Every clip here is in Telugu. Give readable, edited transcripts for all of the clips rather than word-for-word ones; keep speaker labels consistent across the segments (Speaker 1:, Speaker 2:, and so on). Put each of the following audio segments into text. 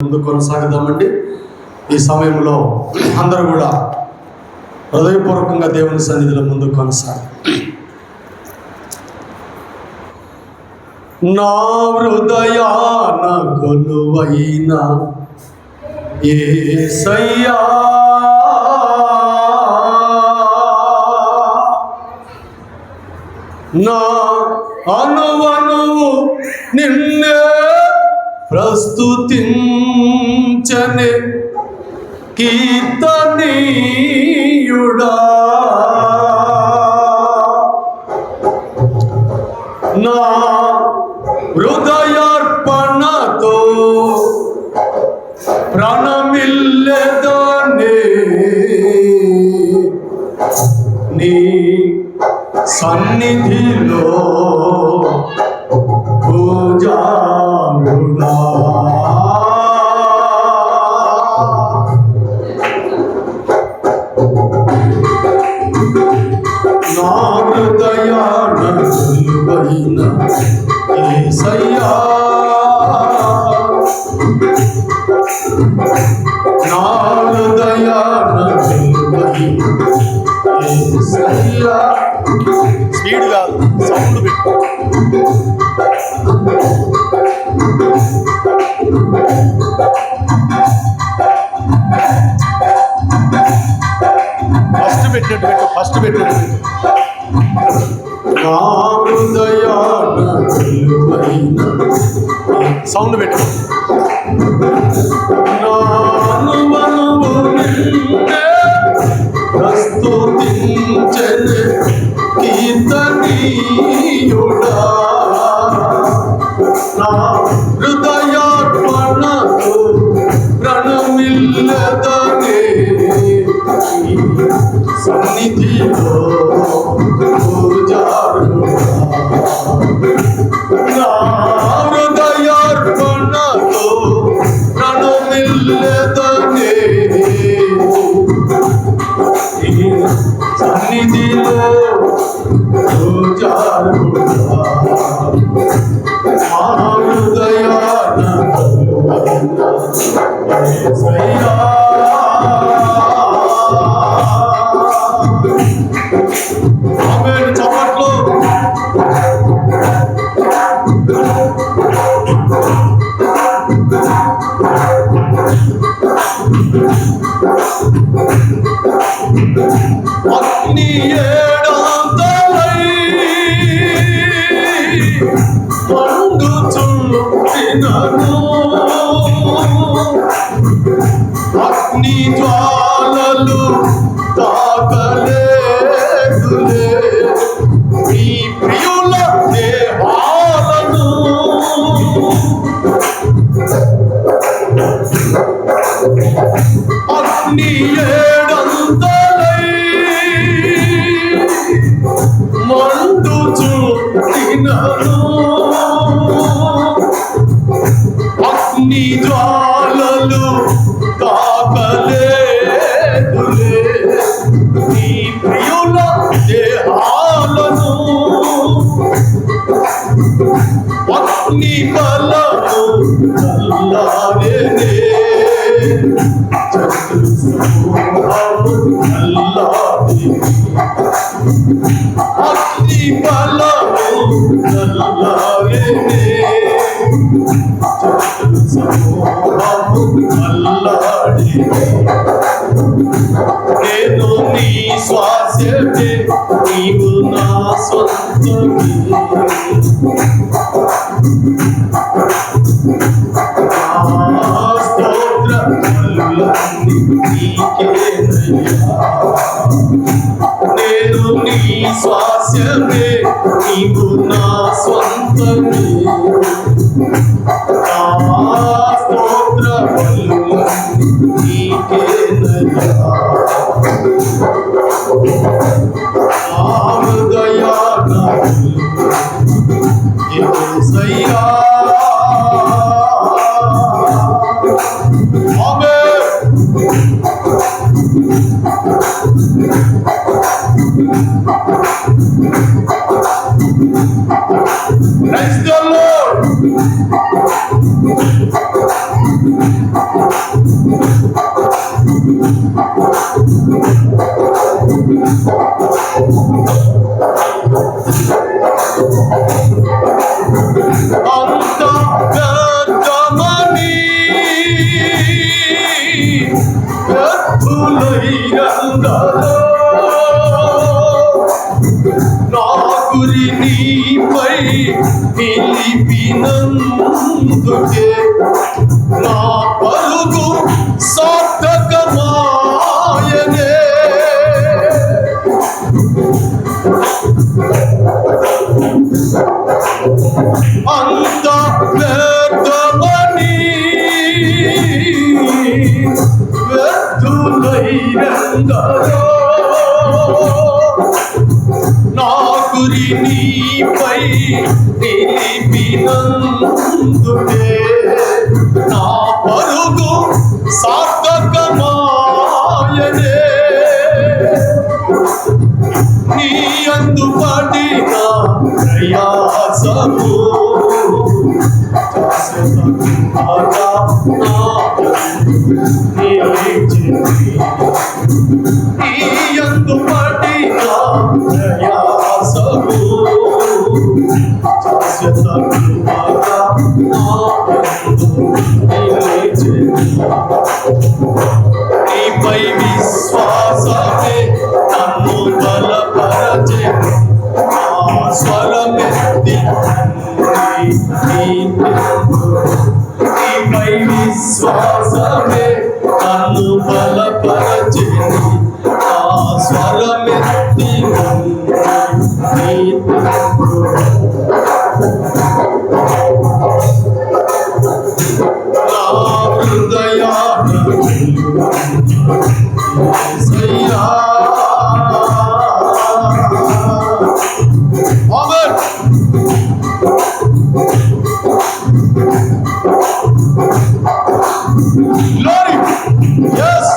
Speaker 1: ముందు కొనసాగుదామండి. ఈ సమయంలో అందరూ కూడా హృదయపూర్వకంగా దేవుని సన్నిధిలో ముందు కొనసాగు. నా హృదయాన కొలువైన యేసయ్యా, నా అనువనువు నిన్నే ప్రస్తుతించనే కీర్తనీయుడా, నా హృదయార్పణతో ప్రణమిల్లెదనే నీ సన్నిధిలో పూజారుడా. నా హృదయాన కొలువైన యేసయ్యా, నా హృదయాన కొలువైన యేసయ్యా. స్పీడ్ కాదు, సౌండ్ పెట్టు. ఫస్ట్ పెట్టినట్టు నా హృదయాన కొలువైన సౌండ్ పెట్టు. నా అనువనువు నిన్నే ప్రస్తుతించెనే కీర్తనీయుడా, నా హృదయార్పణతో ప్రణమిల్లెదనే సన్నిధిలో పూజారుడా. నా హృదయార్పణతో ప్రణమిల్లెదనే సన్నిధిలో పూజారుడా. మా హృదయాన కొలువైన యేసయ్యా, ఆమేన్. చప్పట్లు. అగ్ని ఏడాంతలై మండుచుండినను, అగ్ని జ్వాలలు తాకలేదులే ఈ ప్రియుల దేహాలను. అగ్ని ఏడంతలై మండుచుండినను, అగ్ని జ్వాలలు తాకలేదులే నీ ప్రియుల దేహాలను. అగ్ని బలము చల్లారెనే, శత్రు సమూహము చల్లారెనే. అగ్ని బలము చల్లారెనే, శత్రు సమూహము చల్లారెనే. నేను నీ స్వాస్యమే, నీవు నా స్వంతమే. స్తోత్ర బలులన్నీ నీకేనయ్యా, నేను నీ స్వాస్యమే, నీవు నా స్వంతమే. స్తోత్ర బలులన్నీ నీకేనయ్యా, నా హృదయాన యేసయ్యా. Praise the Lord. నా గురి నీపై నిలిపినందుకే నా పలుకు సార్థకమాయనే. అంత వ్యర్థమని వ్యర్థులైనందరో నా గురి నీపై నిలిపినందుకే నా పరుగు సార్థకమాయనే. నీ అందు పడిన ప్రయాసము నీ అందు పడిన ప్రయాసము నీపై విశ్వాసమే నన్ను బలపరచే. నా స్వరమెత్తి నీపై విశ్వాసమే నన్ను బలపరచే. నా స్వరమెత్తి నా హృదయాన యేసయ్యా. ఆమేన్. Glory. Yes.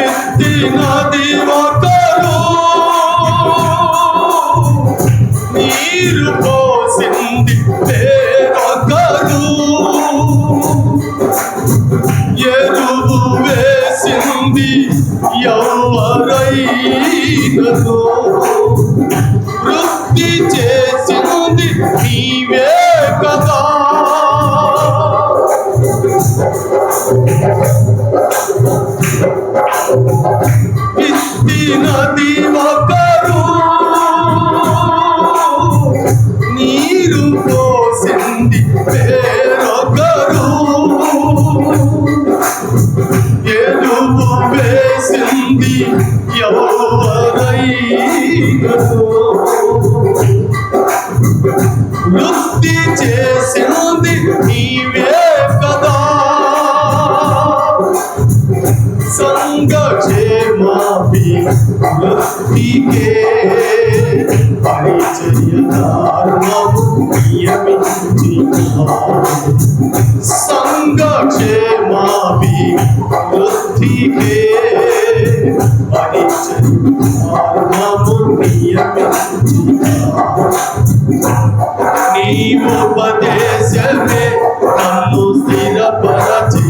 Speaker 1: ఎత్తినది ఒకరు, నీరు పోసింది వేరొకరు, ఎరువు వేసింది ఎవరైనను, వృద్ధి చేసింది నీవే కదా. విత్తినది ఒకరు, నీరు పోసింది వేరొకరు, ఎరువు వేసింది ఎవరైనను, వృద్ధి చేసింది నీవే కదా. సంగక్షేమాభివృద్ధికే పరిచర్యదారుణము నియమించినావు. సంగక్షేమాభివృద్ధికే పరిచర్యదారుణము నియమించినావు. నీవుపదేశమే నన్ను స్థిరపరచి.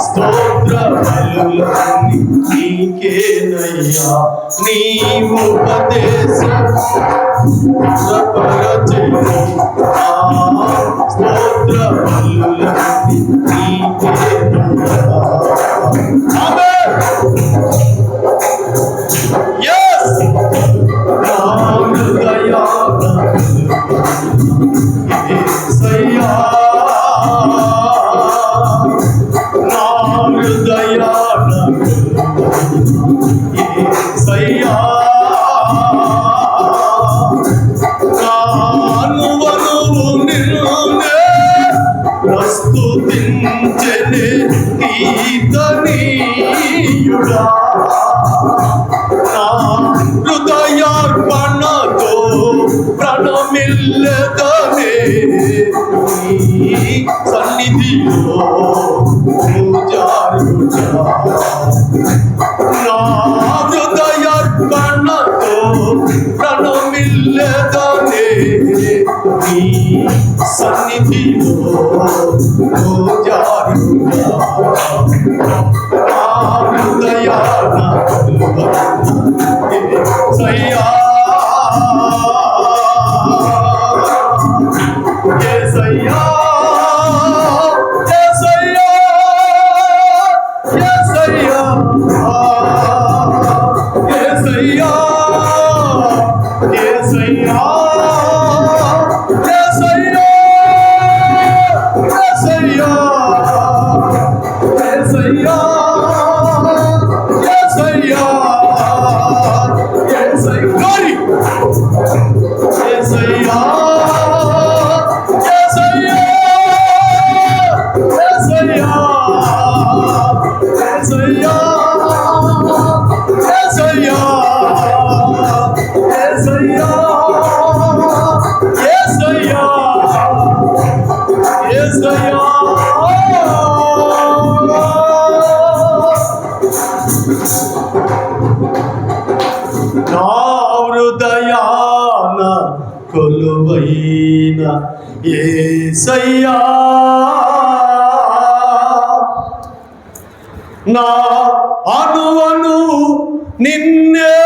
Speaker 1: స్తోత్ర బలులన్నీ నీకేనయ్యా. నీవుపదేశం స్థిరపరచి. స్తోత్ర బలులన్నీ నీకేనయ్యా. ఆమేన్. Yes. నా హృదయాన యేసయ్యా. నా హృదయాన యేసయ్యా. నానువనువు నిన్నే ప్రస్తుతించెనే కీర్తనీయుడా. నా హృదయార్పణతో ప్రణమిల్లెదనే నీ సన్నిధిలో పూజారి. నా హృదయార్పణతో ప్రణమిల్లెదనే నీ సన్నిధిలో పూజారుగా. నా హృదయాన సయ్యా యేసయ్యా యేసయ్యా యేసయ్యా యేసయ్యా యేసయ్యా యేసయ్యా యేసయ్యా యేసయ్యా యేసయ్యా యేసయ్యా యేసయ్యా నా హృదయాన కొలువైన యేసయ్యా నా అనువను నిన్నే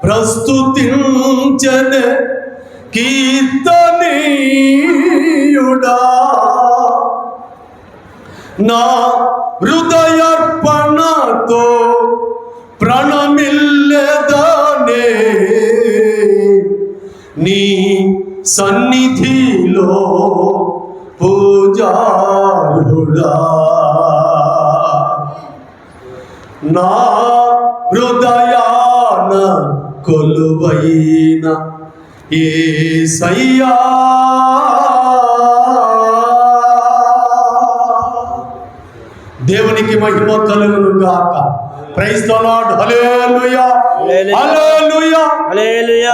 Speaker 1: ప్రస్తుతించనే కీర్తనీయుడా. నా హృదయార్పణతో ప్రణమిల్లెదనే నీ సన్నిధిలో పూజారుడా. నా హృదయాన కొలువైన యేసయ్యా దేవునికి మహిమ కలుగును గాక. Praise the Lord. Hallelujah hallelujah hallelujah hallelujah.